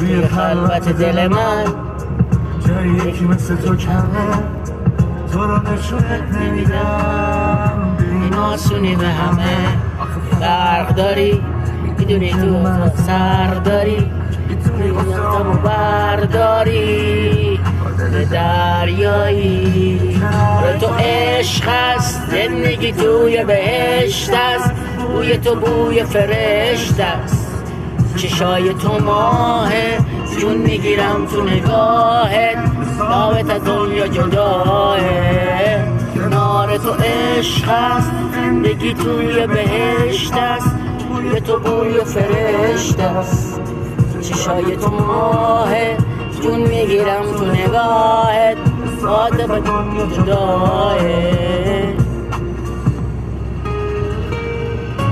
توی خلوت دل من جای یکی مثل تو کمه، تو رو نشونت نمیدم این آسونی به همه. برق داری میدونی تو سر داری، میتونی واسمو برداری به دریایی. تو عشق هست، زندگی توی بهشت است، بوی تو بوی فرشت است، چشای تو ماهه، جون میگیرم تو نگاهت، داوت از دنیا جداه. کنار تو عشق است، زندگی توی بهشت است، بوی تو بوی فرشت است، چشای تو ماهه، جون میگیرم تو نگاهت، داوت از دنیا جداه.